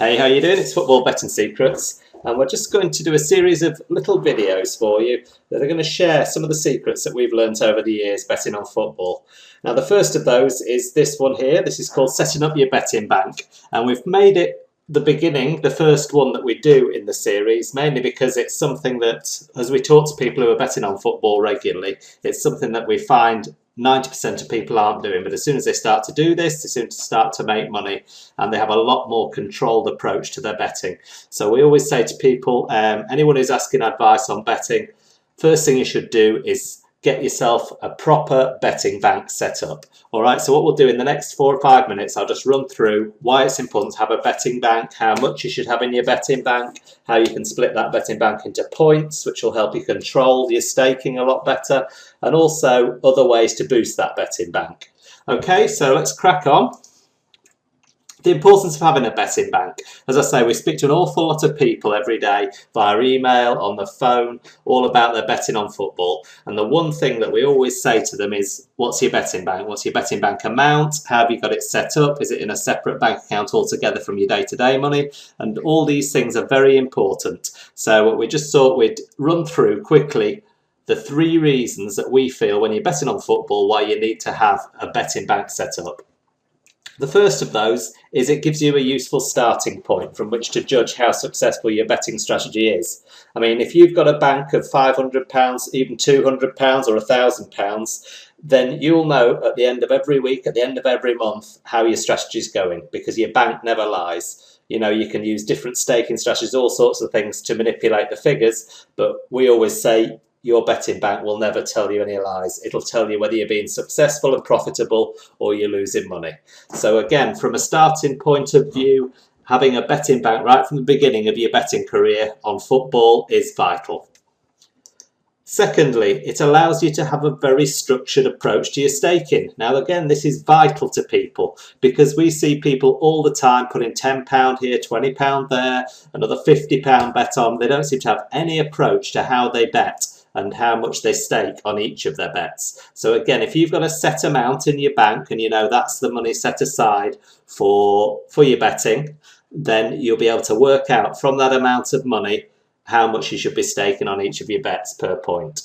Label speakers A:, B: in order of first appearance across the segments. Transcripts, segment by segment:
A: Hey, how you doing? It's Football Betting Secrets, and we're just going to do a series of little videos for you that are going to share some of the secrets that we've learnt over the years betting on football. Now, the first of those is this one here. This is called Setting Up Your Betting Bank, and we've made it the beginning, the first one that we do in the series, mainly because it's something that, as we talk to people who are betting on football regularly, it's something that we find 90% of people aren't doing, but as soon as they start to do this, they soon start to make money, and they have a lot more controlled approach to their betting. So we always say to people, anyone who's asking advice on betting, first thing you should do is get yourself a proper betting bank set up. All right, so what we'll do in the next 4 or 5 minutes, I'll just run through why it's important to have a betting bank, how much you should have in your betting bank, how you can split that betting bank into points, which will help you control your staking a lot better, and also other ways to boost that betting bank. Okay, so let's crack on. The importance of having a betting bank. As I say, we speak to an awful lot of people every day via email, on the phone, all about their betting on football. And the one thing that we always say to them is, what's your betting bank? What's your betting bank amount? How have you got it set up? Is it in a separate bank account altogether from your day-to-day money? And all these things are very important. So what we just thought we'd run through quickly the 3 reasons that we feel when you're betting on football why you need to have a betting bank set up. The first of those is it gives you a useful starting point from which to judge how successful your betting strategy is. I mean, if you've got a bank of £500, even £200 or £1,000, then you'll know at the end of every week, at the end of every month, how your strategy is going, because your bank never lies. You know, you can use different staking strategies, all sorts of things to manipulate the figures, but we always say, your betting bank will never tell you any lies. It'll tell you whether you're being successful and profitable or you're losing money. So again, from a starting point of view, having a betting bank right from the beginning of your betting career on football is vital. Secondly, it allows you to have a very structured approach to your staking. Now, again, this is vital to people because we see people all the time putting £10 here, £20 there, another £50 bet on. They don't seem to have any approach to how they bet and how much they stake on each of their bets. So again, if you've got a set amount in your bank and you know that's the money set aside for your betting, then you'll be able to work out from that amount of money how much you should be staking on each of your bets per point.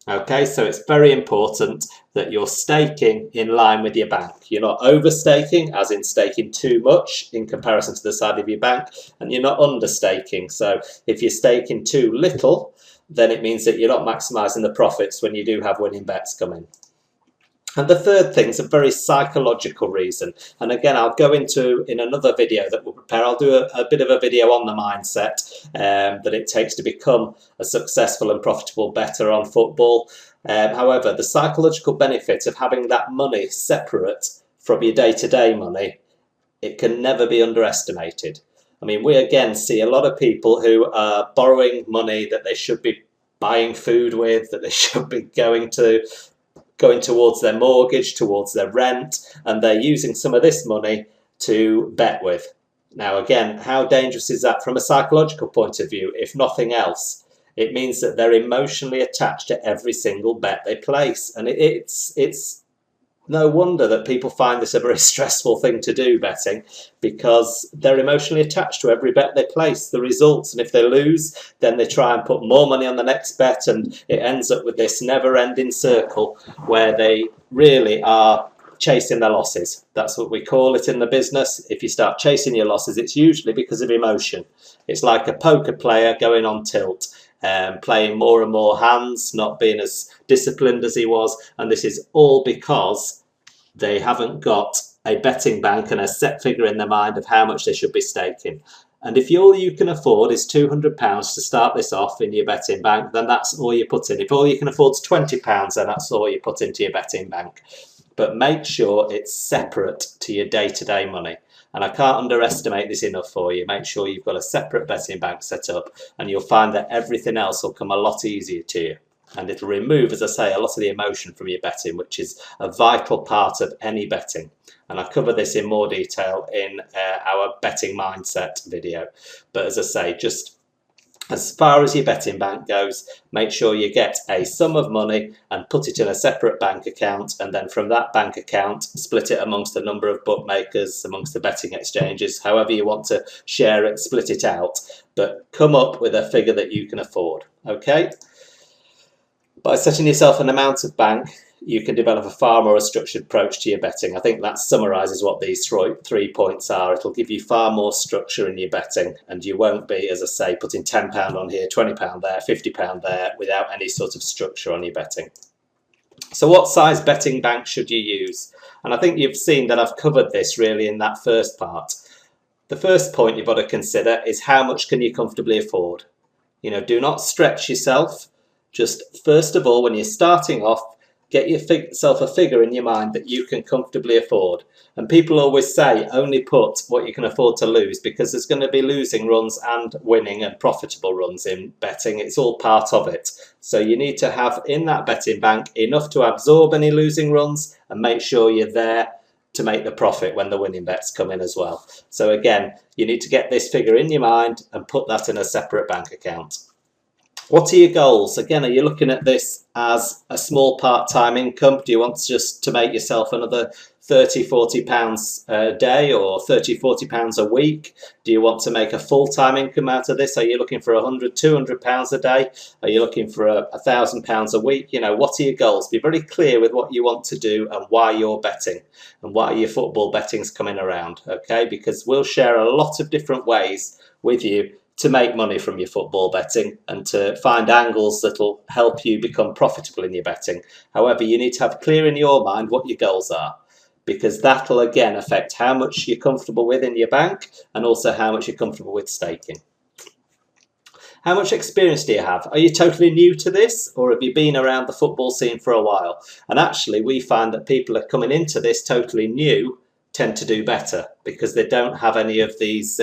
A: Okay, so it's very important that you're staking in line with your bank. You're not overstaking, as in staking too much in comparison to the side of your bank, and you're not understaking. So if you're staking too little, then it means that you're not maximising the profits when you do have winning bets coming. And the third thing is a very psychological reason. And again, I'll go into in another video that we'll prepare. I'll do a bit of a video on the mindset that it takes to become a successful and profitable bettor on football. However, the psychological benefit of having that money separate from your day-to-day money, it can never be underestimated. I mean, we again see a lot of people who are borrowing money that they should be buying food with, that they should be going towards their mortgage, towards their rent, and they're using some of this money to bet with. Now, again, how dangerous is that from a psychological point of view? If nothing else, it means that they're emotionally attached to every single bet they place, and it's no wonder that people find this a very stressful thing to do, betting, because they're emotionally attached to every bet they place, the results, and if they lose, then they try and put more money on the next bet, and it ends up with this never-ending circle where they really are chasing their losses. That's what we call it in the business. If you start chasing your losses, it's usually because of emotion. It's like a poker player going on tilt. Playing more and more hands, not being as disciplined as he was, and this is all because they haven't got a betting bank and a set figure in their mind of how much they should be staking. And if all you can afford is £200 to start this off in your betting bank, then that's all you put in. If all you can afford is £20, then that's all you put into your betting bank. But make sure it's separate to your day-to-day money. And I can't underestimate this enough for you. Make sure you've got a separate betting bank set up, and you'll find that everything else will come a lot easier to you. And it'll remove, as I say, a lot of the emotion from your betting, which is a vital part of any betting. And I cover this in more detail in our betting mindset video. But as I say, just As far as your betting bank goes, make sure you get a sum of money and put it in a separate bank account, and then from that bank account split it amongst a number of bookmakers, amongst the betting exchanges, however you want to share it, split it out, but come up with a figure that you can afford. Okay? By setting yourself an amount of bank, you can develop a far more structured approach to your betting. I think that summarises what these 3 points are. It'll give you far more structure in your betting, and you won't be, as I say, putting £10 on here, £20 there, £50 there, without any sort of structure on your betting. So what size betting bank should you use? And I think you've seen that I've covered this really in that first part. The first point you've got to consider is how much can you comfortably afford? You know, do not stretch yourself. Just first of all, when you're starting off, get yourself a figure in your mind that you can comfortably afford. And people always say only put what you can afford to lose, because there's going to be losing runs and winning and profitable runs in betting. It's all part of it. So you need to have in that betting bank enough to absorb any losing runs and make sure you're there to make the profit when the winning bets come in as well. So again, you need to get this figure in your mind and put that in a separate bank account. What are your goals? Again, are you looking at this as a small part-time income? Do you want just to make yourself another £30–40 a day or £30–40 a week? Do you want to make a full-time income out of this? Are you looking for £100–200 a day? Are you looking for £1,000 a week? You know, what are your goals? Be very clear with what you want to do and why you're betting and why your football betting's coming around, okay? Because we'll share a lot of different ways with you to make money from your football betting and to find angles that will help you become profitable in your betting. However, you need to have clear in your mind what your goals are, because that'll again affect how much you're comfortable with in your bank and also how much you're comfortable with staking. How much experience do you have? Are you totally new to this, or have you been around the football scene for a while? And actually, we find that people are coming into this totally new tend to do better because they don't have any of these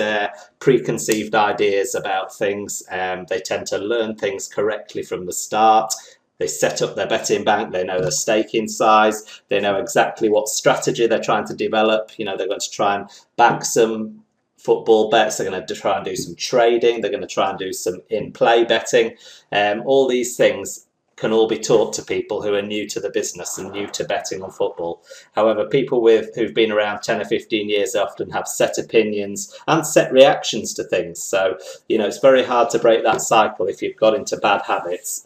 A: preconceived ideas about things. They tend to learn things correctly from the start. They set up their betting bank, they know their staking size, they know exactly what strategy they're trying to develop. You know, they're going to try and back some football bets, they're going to try and do some trading, they're going to try and do some in-play betting. All these things can all be taught to people who are new to the business and new to betting on football. However, people who've been around 10 or 15 years often have set opinions and set reactions to things. So, you know, it's very hard to break that cycle if you've got into bad habits,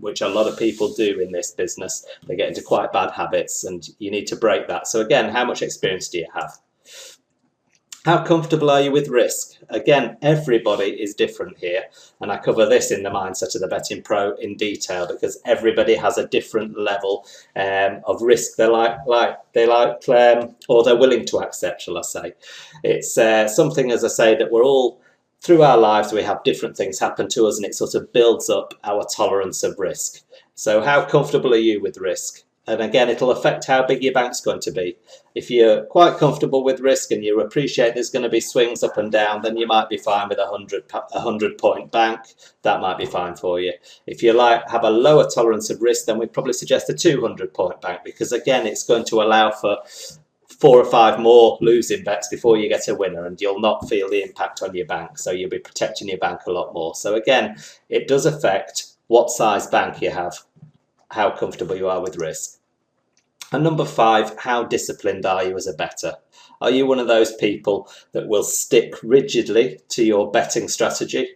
A: which a lot of people do in this business. They get into quite bad habits and you need to break that. So again, how much experience do you have? How comfortable are you with risk? Again, everybody is different here, and I cover this in the Mindset of the Betting Pro in detail because everybody has a different level of risk they like, or they're willing to accept, shall I say. It's something, as I say, that we're all, through our lives, we have different things happen to us, and it sort of builds up our tolerance of risk. So how comfortable are you with risk? And again, it'll affect how big your bank's going to be. If you're quite comfortable with risk and you appreciate there's going to be swings up and down, then you might be fine with a 100-point bank. That might be fine for you. If you have a lower tolerance of risk, then we'd probably suggest a 200-point bank, because again, it's going to allow for 4 or 5 more losing bets before you get a winner, and you'll not feel the impact on your bank. So you'll be protecting your bank a lot more. So again, it does affect what size bank you have, how comfortable you are with risk. And number 5, how disciplined are you as a bettor? Are you one of those people that will stick rigidly to your betting strategy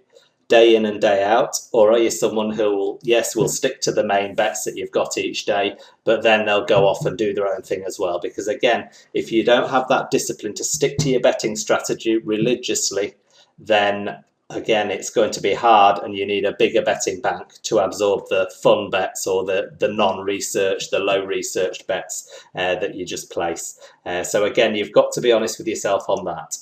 A: day in and day out? Or are you someone who will, yes, will stick to the main bets that you've got each day, but then they'll go off and do their own thing as well? Because again, if you don't have that discipline to stick to your betting strategy religiously, then again, it's going to be hard, and you need a bigger betting bank to absorb the fun bets or the non-researched, the low-researched bets that you just place. So again, you've got to be honest with yourself on that.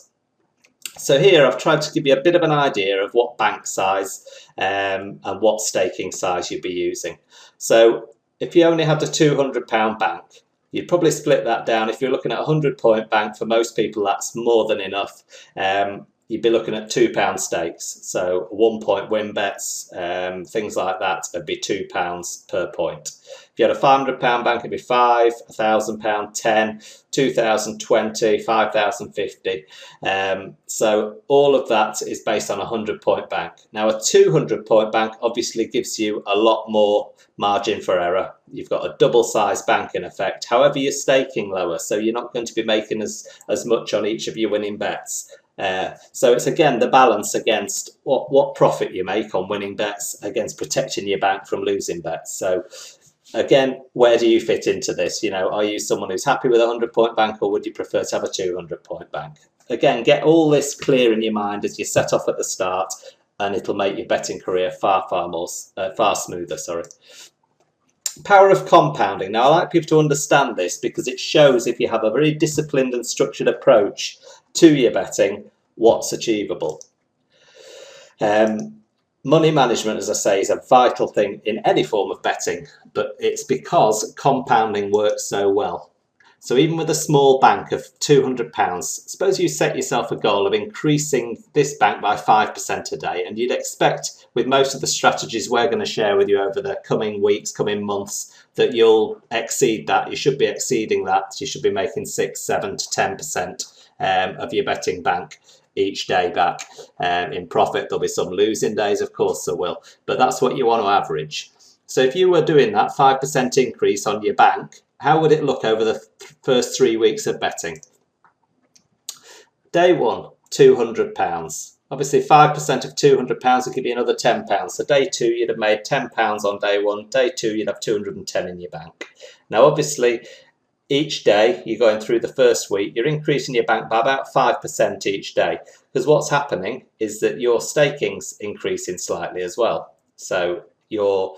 A: So here I've tried to give you a bit of an idea of what bank size and what staking size you'd be using. So if you only had a £200 bank, you'd probably split that down. If you're looking at a 100-point bank, for most people that's more than enough. you'd be looking at £2 stakes. So 1 point win bets, things like that, would be £2 per point. If you had a £500 bank, it'd be 5, £1,000, 10, 2,000, 20, 5,000, 50. So all of that is based on a 100-point bank. Now a 200-point bank obviously gives you a lot more margin for error. You've got a double-sized bank in effect. However, you're staking lower, so you're not going to be making as much on each of your winning bets. So it's again the balance against what profit you make on winning bets against protecting your bank from losing bets. So again, where do you fit into this? You know, are you someone who's happy with a 100-point bank, or would you prefer to have a 200-point bank? Again, get all this clear in your mind as you set off at the start, and it'll make your betting career far smoother. Sorry. Power of compounding. Now, I like people to understand this because it shows if you have a very disciplined and structured approach to your betting, what's achievable. Money management, as I say, is a vital thing in any form of betting, but it's because compounding works so well. So even with a small bank of £200, suppose you set yourself a goal of increasing this bank by 5% a day, and you'd expect with most of the strategies we're going to share with you over the coming weeks, coming months, that you'll exceed that. You should be exceeding that. You should be making 6, 7 to 10% of your betting bank each day back in profit. There'll be some losing days, of course there will, but that's what you want to average. So if you were doing that 5% increase on your bank, how would it look over the first 3 weeks of betting? Day one, £200. Obviously 5% of £200 will give you another £10. So day two, you'd have made £10 on day one. Day two, you'd have 210 in your bank. Now obviously each day you're going through the first week, you're increasing your bank by about 5% each day, because what's happening is that your staking's increasing slightly as well. So your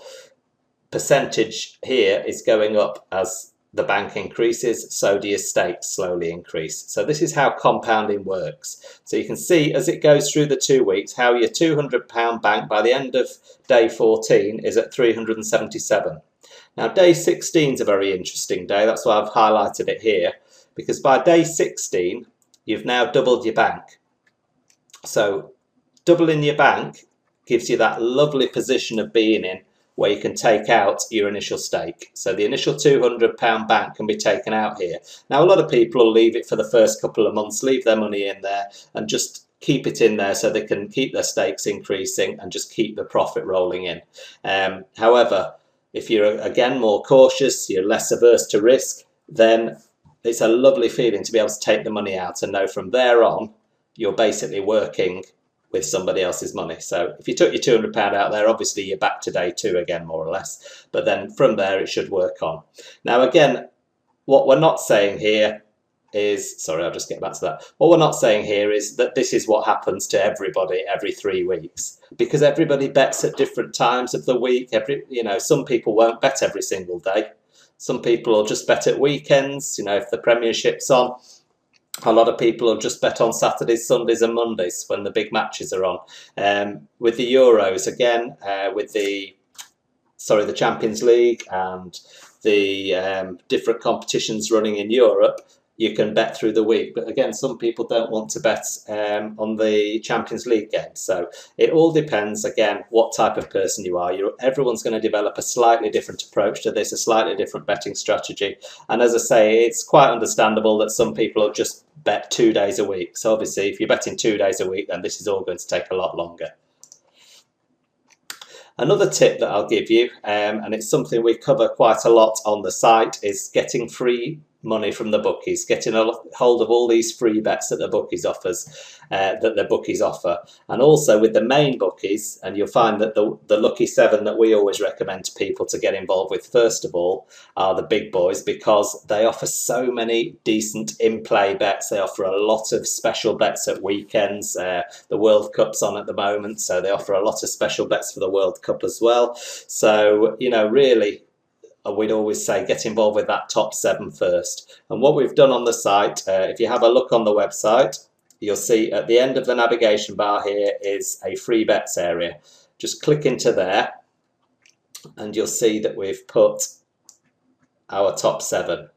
A: percentage here is going up as the bank increases, so do your stakes slowly increase. So this is how compounding works. So you can see as it goes through the 2 weeks how your £200 bank by the end of day 14 is at 377. Now day 16 is a very interesting day, that's why I've highlighted it here, because by day 16 you've now doubled your bank. So doubling your bank gives you that lovely position of being in where you can take out your initial stake. So the initial £200 bank can be taken out here. Now a lot of people will leave it for the first couple of months, leave their money in there and just keep it in there so they can keep their stakes increasing and just keep the profit rolling in. However, if you're again more cautious, you're less averse to risk, then it's a lovely feeling to be able to take the money out and know from there on you're basically working with somebody else's money. So if you took your £200 out there, obviously you're back to day two again, more or less. But then from there, it should work on. Now, again, what we're not saying here is, sorry, I'll just get back to that. What we're not saying here is that this is what happens to everybody every 3 weeks, because everybody bets at different times of the week. Some people won't bet every single day. Some people will just bet at weekends, if the Premiership's on. A lot of people will just bet on Saturdays, Sundays and Mondays when the big matches are on. With the Euros, again, with the Champions League and the different competitions running in Europe, you can bet through the week. But again, some people don't want to bet on the Champions League games. So it all depends, again, what type of person you are. Everyone's going to develop a slightly different approach to this, a slightly different betting strategy. And as I say, it's quite understandable that some people will just bet 2 days a week. So obviously, if you're betting 2 days a week, then this is all going to take a lot longer. Another tip that I'll give you, and it's something we cover quite a lot on the site, is getting free money from the bookies, getting a hold of all these free bets that the bookies offer, and also with the main bookies. And you'll find that the lucky 7 that we always recommend to people to get involved with first of all are the big boys, because they offer so many decent in-play bets. They offer a lot of special bets at weekends. The World Cup's on at the moment, so they offer a lot of special bets for the World Cup as well. So really, we'd always say get involved with that top 7 first. And what we've done on the site, if you have a look on the website, you'll see at the end of the navigation bar here is a free bets area. Just click into there and you'll see that we've put our top 7.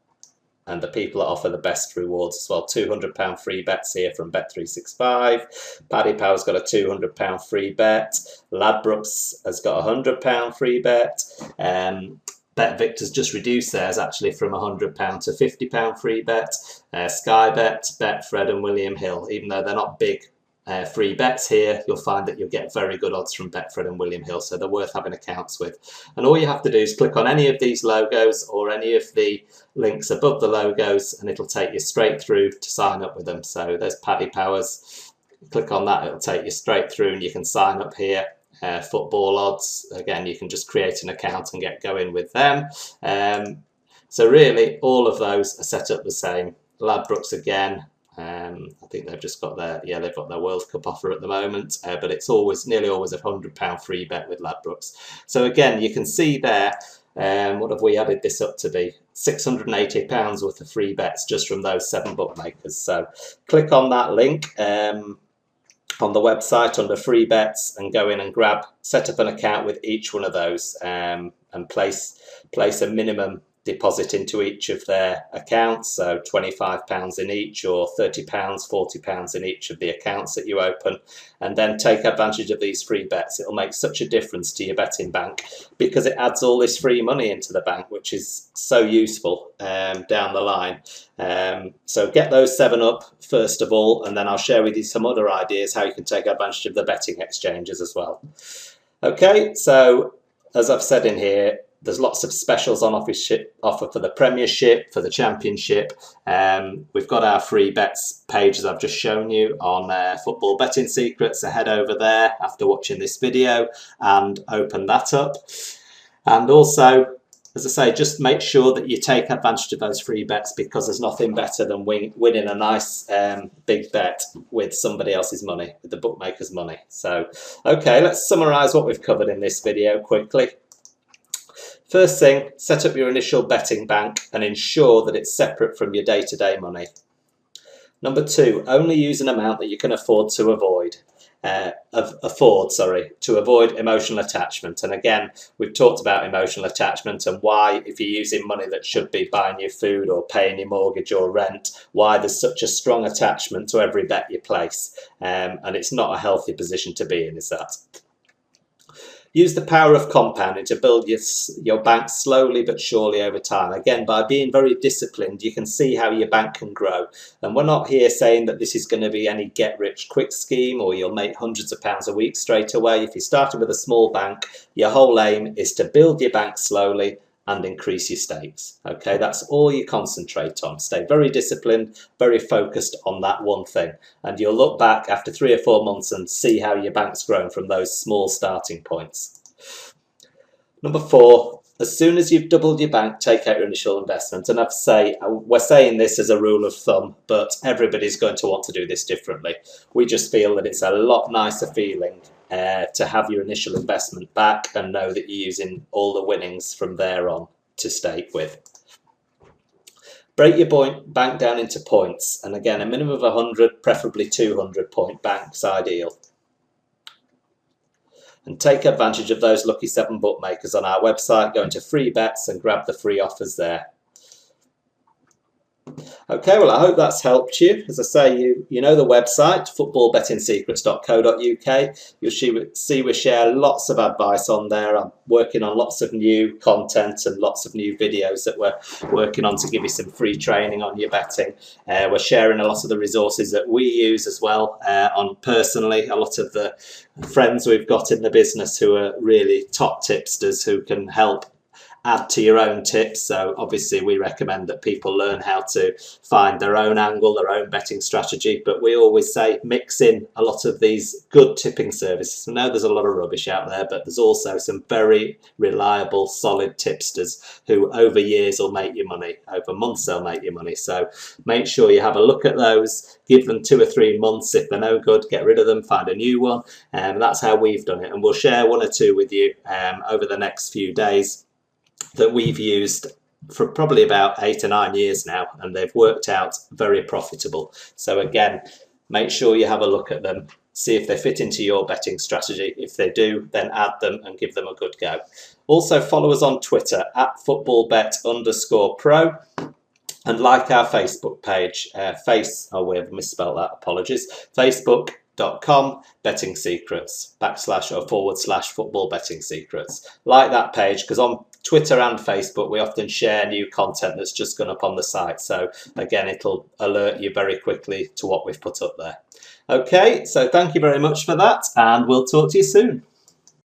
A: and the people that offer the best rewards as well. £200 free bets here from Bet365. Paddy Power's got a £200 free bet. Ladbrokes has got a £100 free bet. Bet Victor's just reduced theirs actually from £100 to £50 free bet. Sky Bet, Betfred and William Hill, even though they're not big free bets here, you'll find that you'll get very good odds from Betfred and William Hill, so they're worth having accounts with. And all you have to do is click on any of these logos or any of the links above the logos, and it'll take you straight through to sign up with them. So there's Paddy Powers. Click on that, it'll take you straight through, and you can sign up here. Football odds, again, you can just create an account and get going with them. So really, all of those are set up the same. Ladbrokes again. I think they've just got they've got their World Cup offer at the moment, but it's nearly always a £100 free bet with Ladbrokes. So again, you can see there, what have we added this up to be? £680 worth of free bets just from those 7 bookmakers. So click on that link on the website under free bets and go in and set up an account with each one of those, and place a minimum deposit into each of their accounts, so £25 in each or £30, £40 in each of the accounts that you open, and then take advantage of these free bets. It'll make such a difference to your betting bank because it adds all this free money into the bank, which is so useful down the line. So get those 7 up first of all, and then I'll share with you some other ideas how you can take advantage of the betting exchanges as well. Okay, so as I've said in here, there's lots of specials on offer for the Premiership, for the Championship. We've got our free bets page, as I've just shown you, on Football Betting Secrets. So head over there after watching this video and open that up. And also, as I say, just make sure that you take advantage of those free bets, because there's nothing better than winning a nice big bet with somebody else's money, with the bookmaker's money. So, okay, let's summarise what we've covered in this video quickly. First thing, set up your initial betting bank and ensure that it's separate from your day-to-day money. Number 2, only use an amount that you can afford to avoid. To avoid emotional attachment. And again, we've talked about emotional attachment and why, if you're using money that should be buying your food or paying your mortgage or rent, why there's such a strong attachment to every bet you place. And it's not a healthy position to be in, is that? Use the power of compounding to build your bank slowly but surely over time. Again, by being very disciplined, you can see how your bank can grow. And we're not here saying that this is going to be any get-rich-quick scheme or you'll make hundreds of pounds a week straight away. If you started with a small bank, your whole aim is to build your bank slowly and increase your stakes. Okay, that's all you concentrate on. Stay very disciplined, very focused on that one thing. And you'll look back after 3 or 4 months and see how your bank's grown from those small starting points. Number 4, as soon as you've doubled your bank, take out your initial investment. And we're saying this as a rule of thumb, but everybody's going to want to do this differently. We just feel that it's a lot nicer feeling to have your initial investment back and know that you're using all the winnings from there on to stake with. Break your bank down into points, and again, a minimum of 100, preferably 200 point bank's ideal. And take advantage of those lucky 7 bookmakers on our website. Go into free bets and grab the free offers there. Okay, well, I hope that's helped you. As I say, you know the website, footballbettingsecrets.co.uk. You'll see we share lots of advice on there. I'm working on lots of new content and lots of new videos that we're working on to give you some free training on your betting. We're sharing a lot of the resources that we use as well on personally. A lot of the friends we've got in the business who are really top tipsters who can help add to your own tips. So obviously we recommend that people learn how to find their own angle, their own betting strategy, but we always say mix in a lot of these good tipping services. I know there's a lot of rubbish out there, but there's also some very reliable, solid tipsters who over years will make you money, over months they'll make you money. So make sure you have a look at those, give them 2 or 3 months. If they're no good, get rid of them, find a new one. That's how we've done it, and we'll share 1 or 2 with you over the next few days that we've used for probably about 8 or 9 years now, and they've worked out very profitable. So again, make sure you have a look at them, see if they fit into your betting strategy. If they do, then add them and give them a good go. Also follow us on Twitter at footballbet_pro. And like our Facebook page, we have misspelled that, apologies, facebook.com/betting-secrets / football betting secrets. Like that page, because on Twitter and Facebook we often share new content that's just gone up on the site. So again, it'll alert you very quickly to what we've put up there. Okay, so thank you very much for that, and we'll talk to you soon.